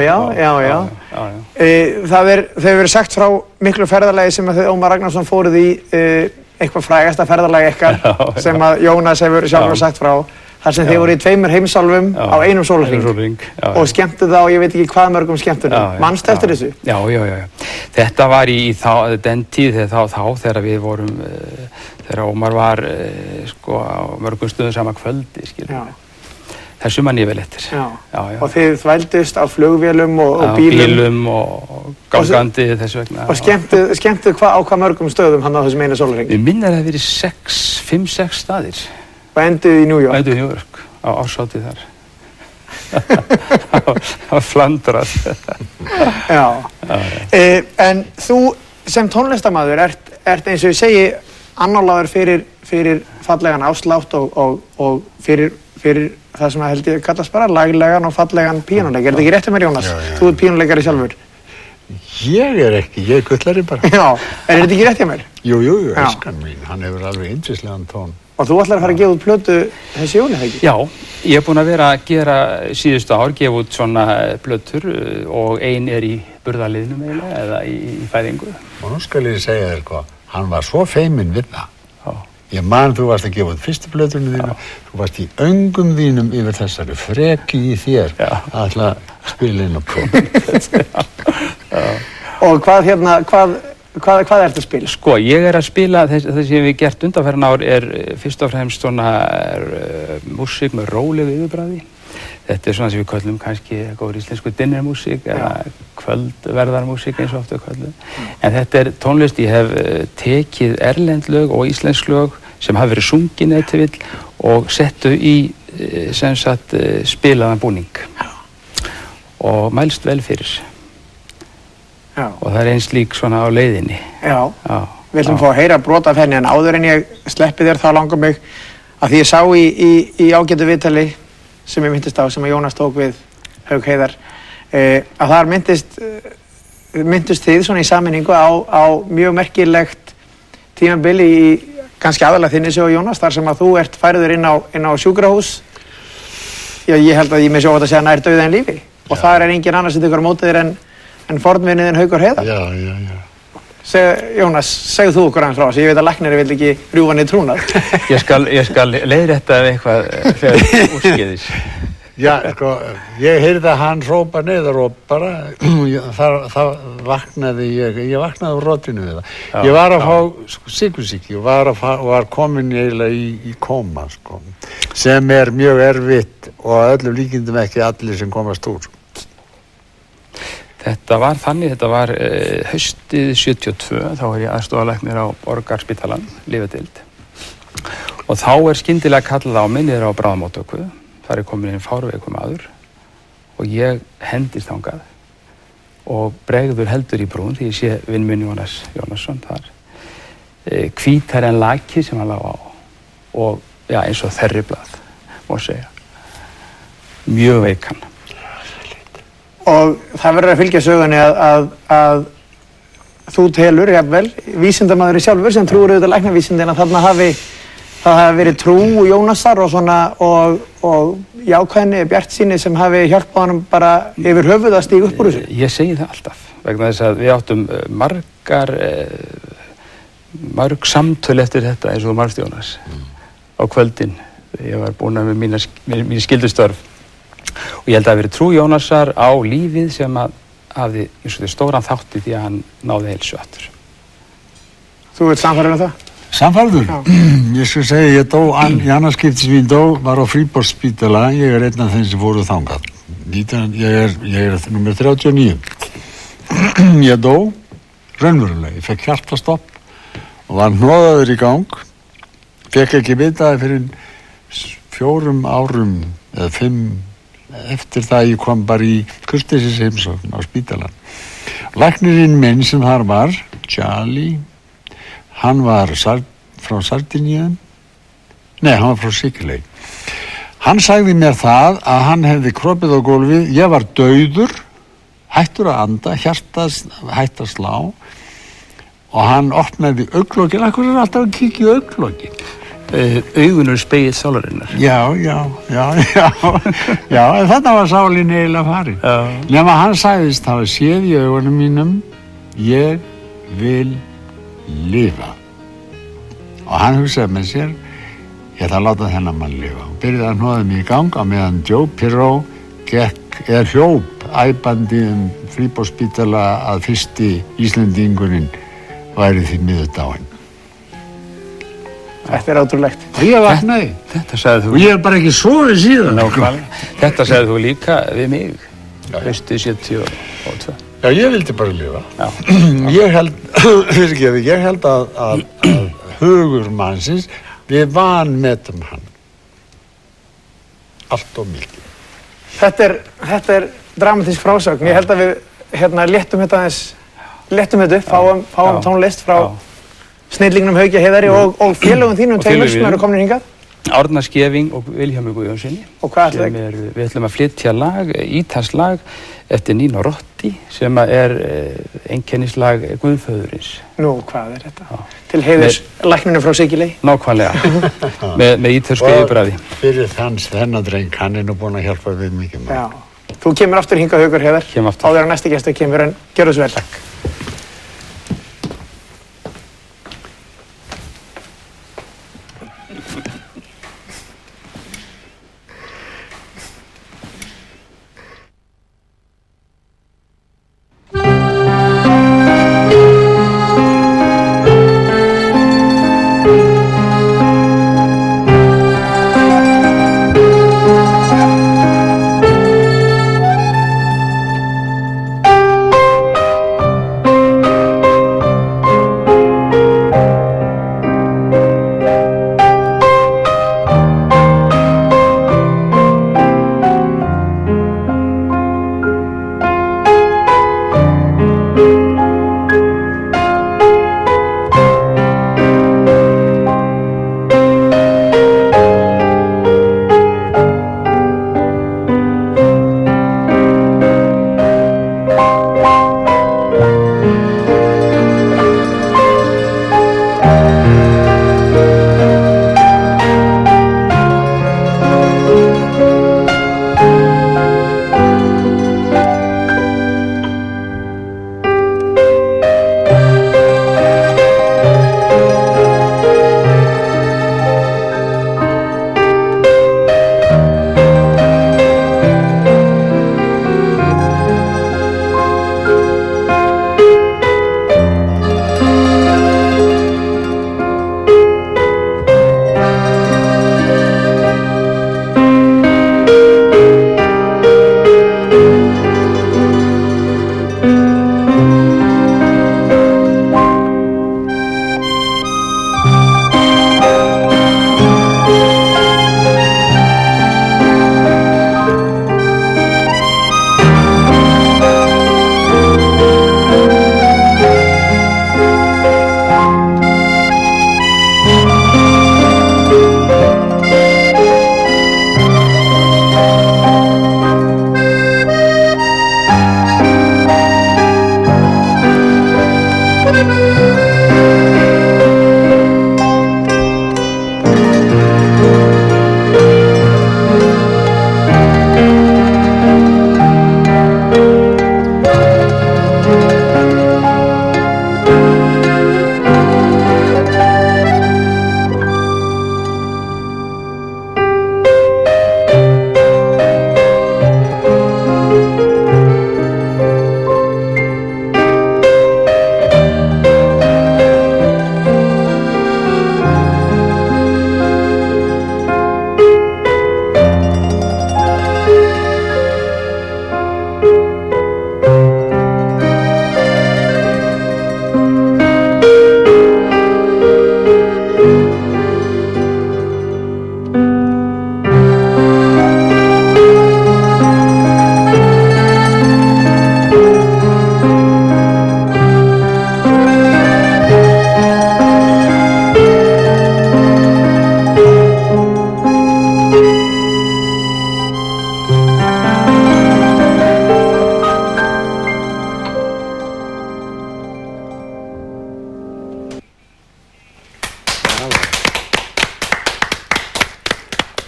Það hefur verið sagt frá miklu ferðalagi sem að Ómar Ragnarsson fóruð í eitthvað frægasta ferðalagi ykkar sem að Jónas hefur sjálfur sagt frá, þar sem þið voru í 2 heimsálfum á einum sólarhring og skemmtu það og ég veit ekki hvað mörgum skemmtunum. Manstu eftir þessu? Já. Þetta var í den tíð þegar við vorum, þegar Ómar var á mörgum stöðum sama kvöldi, skilur. Þessu man ég vel eftir. Já. Og þið þvældust á flugvélum og bílum. Bílum og gangandi þess vegna. Og skemmtu á hvað mörgum stöðum hann á þessum einu sólarhring? Ég minni að það hefði verið 5-6 staðir. Og enduð í New York? Enduð í New York, á árshátíð þar. Það var flandrað. Já. En þú sem tónlistarmaður ert eins og ég segi annálaður fyrir fallegan áslátt og fyrir það sem held ég kallast bara laglegan og fallegan píanóleik. Er þetta ekki rétt hjá mér, Jónas? Þú ert píanóleikari sjálfur. Ég er ekki, ég er gullari bara. Já, er þetta ekki rétt hjá mér? Jú, elskan mín, hann hefur alveg yndislegan tón. Og þú ætlar að fara að gefa út plötu þessi jóli, það ekki? Já, ég er búinn að vera að gera síðustu ár, gefa út svona plötur og ein er í burðarliðnum eiginlega eða í fæðingu. Og nú skal ég segja þér hvað, hann var svo feiminn við það. Ég man þú varst að gefa út fyrstu plötunum þínu, þú varst í öngum þínum yfir þessari freki í þér að ætla að spila inn á prófum. Og hvað ertu að spila? Sko, ég er að spila, það sem ég hef gert undanfarin ár er fyrst og fremst svona músík með rólegu yfirbræði. Þetta er svona sem við köllum kannski góður íslensku dinnermúsík eða kvöldverðarmúsík eins og ofta köllum. En þetta er tónlist, ég hef tekið erlend lög og íslensk lög sem hafa verið sungin eða til vill og settu í sem sagt spilaðan búning og mælst vel fyrir. Og það er eins lík svona á leiðinni. Já. Við ætlum að fá að heyra brot af henni en áður en ég sleppi þér þá langar mig að því ég sá í ágætu viðtali sem ég myndist á, sem að Jónas tók við Hauk Heiðar, að þar myndust þið svona í sameiningu á mjög merkilegt tímabili í kannski aðalega þinni sögu, Jónas, þar sem að þú ert færður inn á sjúkrahús. Já, ég held að ég með sjótt að segja nær dauða en lífi. Og þar er engin annars sem tekur á móti þér en fornvinniðinn Haukur Heiðar. Já. Jónas, segð þú okkur aðeins frá þessu, ég veit að læknir vil ekki rjúfa niður trúnað. Ég skal leiðrétta eitthvað þegar úrskeiðis. Já, sko, ég heyrði að hann hrópa niður og bara, það vaknaði ég vaknaði úr rotinu við það. Ég var að fá sykursýki og var komin eiginlega í kóma, sko, sem er mjög erfitt og að öllum líkindum ekki allir sem komast úr. Þetta var þannig, þetta var haustið 72, þá er ég aðstoðarlæknir á Borgarspítalann, lyfjadeild. Og þá er skyndilega kallað á mig niður á bráðamóttöku. Þar er komin inn fárveikur maður og ég hendist þangað og bregður heldur í brún því ég sé vinn minn Jónas Jónasson þar, hvítari en laki sem hann lá á og já, eins og þerriblað, má segja. Mjög veikan. Og það verður að fylgja sögunni að þú telur, jafnvel, vísindamaður sjálfur sem trúir auðvitað læknavísindina, þarna hafi verið trú Jónasar og svona og jákvæðni, bjartsýni sem hafi hjálpað honum bara yfir höfuð að stíga upp úr þessu. Ég segi það alltaf, vegna þess að við áttum mörg samtöl eftir þetta eins og Marst Jónas á kvöldin. Ég var búinn með mín skyldustörf og ég held að það hafi verið trú Jónasar á lífið sem að hafði eins og því stóran þátt í því að hann náði heilsu aftur. Þú ert sannfærður um það? Sannfærður? Ég skal segja, ég dó, í annarskipti sem ég dó var á Fríborgsspítala, ég er einn af þeim sem fóru þangað. Ég er nummer 39. Ég dó, raunverulega, ég fekk hjartastopp og var hnoðaður í gang, fekk ekki vitaði fyrir 4 árum eða 5 eftir það ég kom bara í kurteisis heimsókn á spítalan. Læknirinn minn sem þar var, Charlie, hann var frá Sardiníu, hann var frá Sikiley. Hann sagði mér það að hann hefði kropið á gólfið, ég var dauður, hættur að anda, hjartað hætt að slá og hann opnaði augnlokin, akkur er alltaf að kíkja í augnlokin. Augun eru spegill sálarinnar. Já, en þetta var sálin eiginlega farin. Nema hann sagðist hafa séð í augunum mínum, ég vil lifa. Og hann hugsaði með sér, ég ætla að láta þennan mann lifa. Og byrjaði að hnoða mig í gang á meðan Joe Pirro hljóp æpandi Fríborgsspítala að fyrsti Íslendingurinn væri því miður dáinn. Þetta er ótrúlegt. Og ég vaknaði. Þetta sagði þú. Og ég hef bara ekki sofið síðan. Nákvæmlega. Þetta sagði þú líka við mig, haustið 72. Já, ég vildi bara lifa. Ég held að hugur mannsins, við vanmetum hann. Allt og mikið. Þetta er dramatísk frásögn. Ég held að við léttum þetta upp, fáum tónlist frá snillingnum Hauki Heiðari og félögum þínum tveimur sem eru komin hingað. Árna Skeving og Vilhjálmur Guðjónssoni. Og hvað er það? Við ætlum að flytja ítalskt lag eftir Nino Roti sem er einkennislag Guðföðurins. Nú, hvað er þetta? Til heiðurs læknunum frá Sikiley? Nákvæmlega, með ítalsku yfirbræði. Fyrir þennan dreng, hann er nú búinn að hjálpa við mikið með. Já. Þú kemur aftur hingað Haukur Heiðar. Kem aftur. Áður en næsti gestur kemur, en gjörðu svo vel. Takk.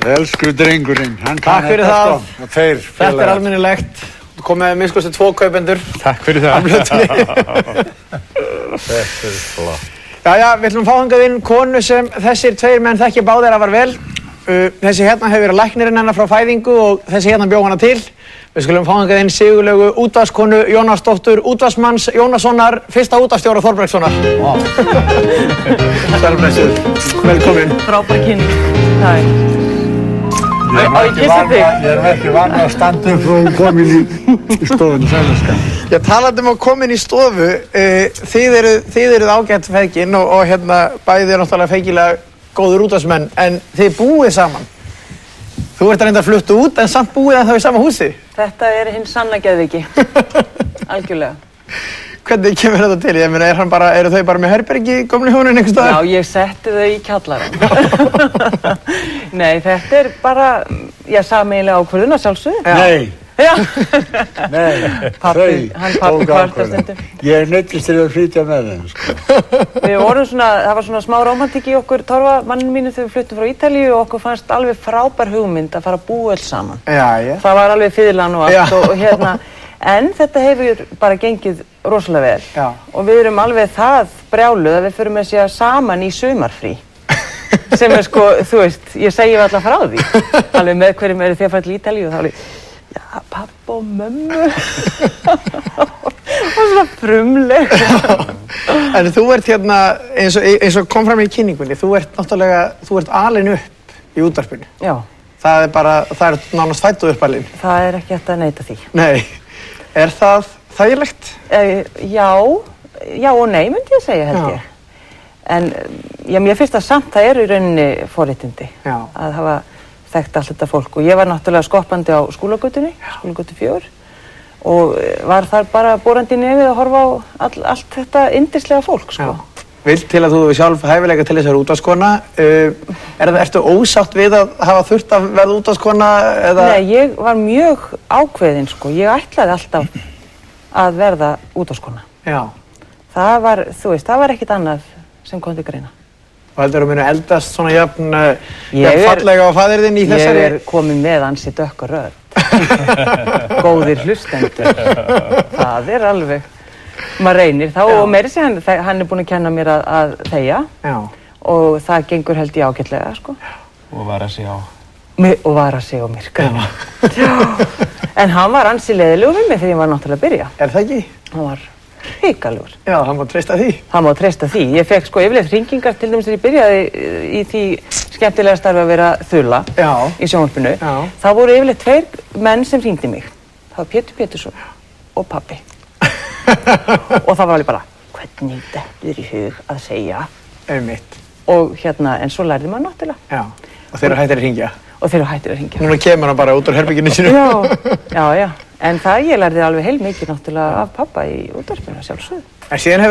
Elsku drengurinn, hann Takk fyrir það. Og þeir Þetta er almennilegt. Þú kom með minnskosti 2 kaupendur. Takk fyrir það. Þetta er flott. Jæja, við ætlum að fá hingað inn konu sem þessir 2 menn þekkja báðir afar vel. Þessi hérna hefur verið læknirinn hennar frá fæðingu og þessi hérna bjó hana til. Við skulum fá hingað inn sigurlegu útvarpskonu Jónasdóttur, útvarpsmanns Jónassonar, fyrsta útvarpsstjóra Þorbergssonar. Sælblessuð, velkomin. Frábær kynning. Takk. Ég er ekki vann að standa upp frá komin í stofun Sælaskar. Já, talandi um að komin í stofu, þið eruð ágætt feðgin og hérna bæðið er náttúrulega feikilega góður útvarpsmenn, en þið búið saman. Þú ert reyndar fluttu út, en samt búið ennþá í sama húsi. Þetta er hinn sanna geðviki. Algjörlega. Hvernig kemur þetta til? Ég meina, eru þau bara með herbergi í gömlu hjónin einhvers staðar? Já, ég setti þau í kjallarann. Nei, þetta er bara, sameiginlega ákvörðun að sjálfsögðu. Nei. Já. Nei, Pabbi kvartar stundum. Ég neyddist til að flytja með þeim, sko. Við vorum svona, það var svona smá rómantík í okkur Torfa, manninn mínu, þegar við fluttum frá Ítalíu og okkur fannst alveg frábær hugmynd að fara að búa öll saman. Já. Það var alveg fiðlan og allt og hérna, en þetta hefur bara gengið rosalega vel. Já. Og við erum alveg það brjáluð að við förum með sér saman í sumarfrí. Sem er sko, þú veist, ég segi alltaf frá því. Alveg með hverjum eru þið að fara til Ítalíu og þá alveg, já, pappa og mömmu. Og svona frumleg. En þú ert hérna, eins og kom fram í kynningunni, þú ert alin upp í útvarpinu. Já. Það er nánast fæddu uppalinn. Það er ekki hægt að neita því. Nei. Er það þægilegt? Já og nei myndi ég segja held ég. En mér finnst það samt, það eru í rauninni forréttindi að hafa þekkt allt þetta fólk og ég var náttúrulega skoppandi á Skúlagötunni, Skúlagötu 4 og var þar bara borandi í nefið að horfa á allt þetta yndislega fólk sko. Vilt til að þú hefur sjálf hæfileika til þessar útvarpskona. Ertu ósátt við að hafa þurft að verða útvarpskona eða? Nei, ég var mjög ákveðin sko, ég ætlaði alltaf að verða útvarpskona. Já. Það var, þú veist, það var ekkert annað sem kom til greina. Og heldur þú munu eldast svona jafn fallega á faðir þinn í þessari? Ég komin með ansi dökka rödd. Góðir hlustendur. Það alveg, maður reynir þá og meiri sig hann er búinn að kenna mér að þegja. Já. Og það gengur held ég ágætlega, sko. Og vara sig á. Og vara sig á myrkri. En hann var ansi leiðilegur við mig þegar ég var náttúrulega að byrja. Er það ekki? Hann var hrikalegur. Já, hann má treysta því. Hann má treysta því. Ég fekk sko yfirleitt hringingar til dæmis þegar ég byrjaði í því skemmtilega starfi að vera þula í sjónvarpinu. Það voru yfirleitt 2 menn sem hringdi mig. Það var Pétur Pétursson og pabbi. Og það var alveg bara, hvernig dettur í hug að segja? Einmitt. Og hérna, en svo lærði maður náttúrulega. Já, og þeir eru hættir að hringja. Og þeir eru hættir að hringja. Núna kemur hann bara út úr herbygginu sínu. Já. En það ég lærði alveg heilmikið náttúrulega af pappa í útvarpinu sjálfsögðu. En síðan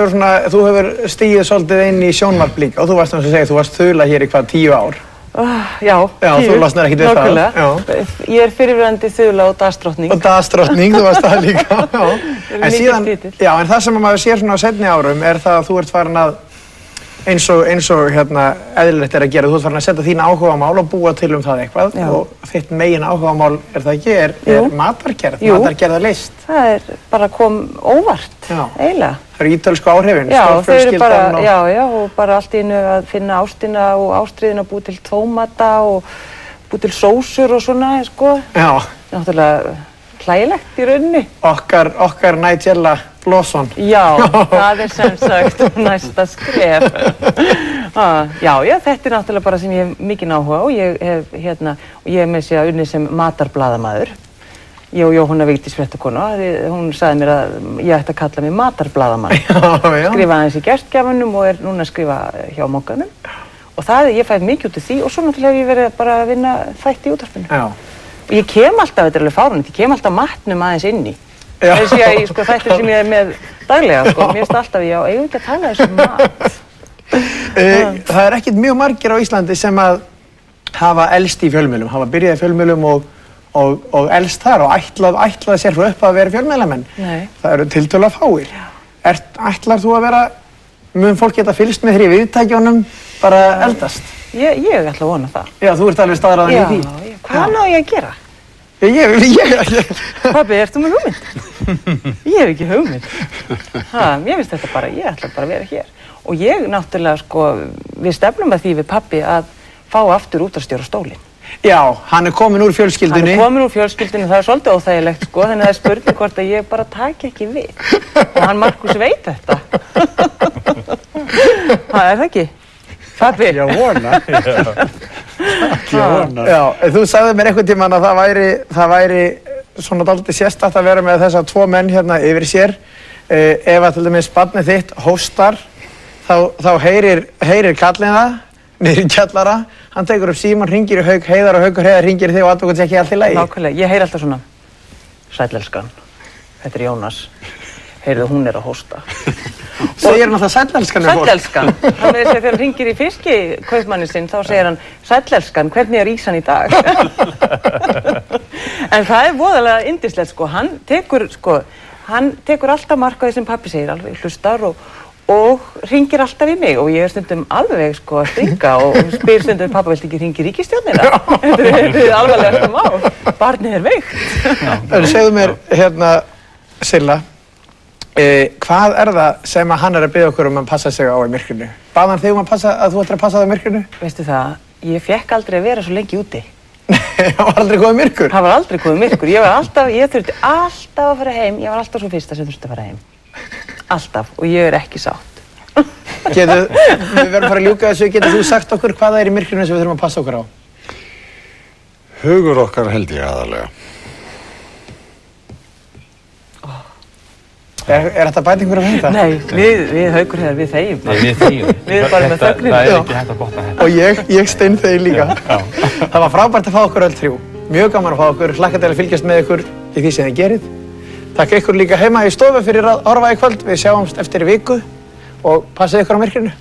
þú hefur stigið svolítið inn í sjónvarp líka og þú varst eins og segja, þú varst þula hér í hvað 10 ár? Já, 10. Þú losnar ekkert við það. Ég er fyrirverandi þula og dagsdrottning. Og dagsdrottning, þú varst það líka. En síðan, en það sem maður sér svona á seinni árum er það að þú ert farin að eins og hérna eðlilegt er að gera. Þú ert farin að setja þín áhugamál og búa til það eitthvað og þitt megin áhugamál er það ekki, er matargerð, matargerðarlist. Það bara kom óvart, eiginlega. Það eru ítölsku áhrifin, stórfjölskyldan og... Já, og bara allt í einu að finna ástina og ástríðina að búa til tómata og búa til sósur og svona, sko. Já. Náttúrulega hlægilegt í rauninni. Okkar Nigella Lawson. Já, það er sem sagt næsta skref. Já, þetta er náttúrulega bara sem ég hef mikinn áhuga og ég hef með sig að unni sem matarblaðamaður. Ég og Jóhanna Vigdís fréttakona, hún sagði mér að ég ætti að kalla mig matarblaðamann. Skrifa aðeins í gestgjafanum og er núna að skrifa hjá Mogganum. Og ég fæði mikið út af því og svo náttúrulega hef ég verið bara að vinna þætti í útvarpinu. Og ég kem alltaf, þetta er alveg fáránlegt, ég kem alltaf matnum aðeins inn í. Þessi að þættir sem ég er með daglega, sko, mér finnst alltaf ég eigum ekki að tala þessu mat. Það er ekkert mjög margir á Íslandi sem að hafa elst í fjölmiðlum, hafa byrjað í fjölmiðlum og elst þar og ætlað sér frá upp að vera fjölmiðlamenn. Það eru tiltölulega fáir. Ætlar þú að vera, mun fólk geta fylgst með þér í viðtækjunum bara eldast? Ég ætla að vona það. Já, þú ert alveg staðráðin í því. Já, hvað á ég að gera? Pabbi, ertu með hugmynd? Ég hef ekki hugmynd. Mér finnst þetta bara, ég ætla bara að vera hér. Og ég náttúrulega, sko, við stefnum að því við pabbi að fá aftur útvarpsstjórastólinn. Já, hann er komin úr fjölskyldunni. Það er svolítið óþægilegt, sko, þannig að það er spurning hvort að ég bara taki ekki við. Og hann Markus veit þetta. Það er það ekki? Pabbi? Ég vona. Já, þú sagði mér einhvern tímann að það væri svona dálítið sérstakt að vera með þessa 2 menn hérna yfir sér. Ef að til dæmis barnið þitt hóstar, þá heyrir kallinn það niður í kjallara. Hann tekur upp símann, hringir í Hauk Heiðar og Haukur Heiðar hringir í þig og aðtökun sé ekki allt í lagi. Nákvæmlega, ég heyri alltaf svona. Sæll elskan, þetta er Jónas. Heyrðu, hún er að hósta. Segir hann alltaf sæll elskan? Sæll elskan. Þegar hann hringir í fiskikaupmannin sinn, þá segir hann sæll elskan, hvernig er ýsan í dag? En það er voðalega yndislegt, sko. Hann tekur alltaf mark á því sem pabbi segir, alveg hlustar og hringir alltaf í mig og ég er stundum alveg, sko, að springa og spyr stundum pappa, vilt ekki hringi ríkisstjórnina? Þetta er alvarlegasta mál. Barnið er veikt. Segðu mér, hérna, Silla, hvað er það sem að hann er að biðja okkur að passa sig á í myrkrinu? Bað hann þig að þú ættir að passa það í myrkrinu? Veistu það, ég fekk aldrei að vera svo lengi úti. Það var aldrei komið myrkur? Það var aldrei komið myrkur. Ég þurfti alltaf að fara heim. Ég var alltaf svo fyrsta sem þurfti að fara heim. Alltaf. Og ég er ekki sátt. Við verðum að fara að ljúka þessu. Getur þú sagt okkur hvað það er í myrkrinu sem við þurfum að passa okkur á? Hugur okkar held ég aðalega. Er þetta bæting fyrir að þetta? Nei, við Haukur Heiðar, við þegjum. Nei, við þegjum. Við erum bara með þögnina. Það er ekki hægt að botna þetta. Og ég steinþegi líka. Það var frábært að fá okkur öll 3. Mjög gaman að fá okkur, hlakka til að fylgjast með ykkur í því sem þið gerið. Takk ykkur líka heima í stofu fyrir að horfa í kvöld. Við sjáumst eftir viku og passið ykkur á myrkrinu.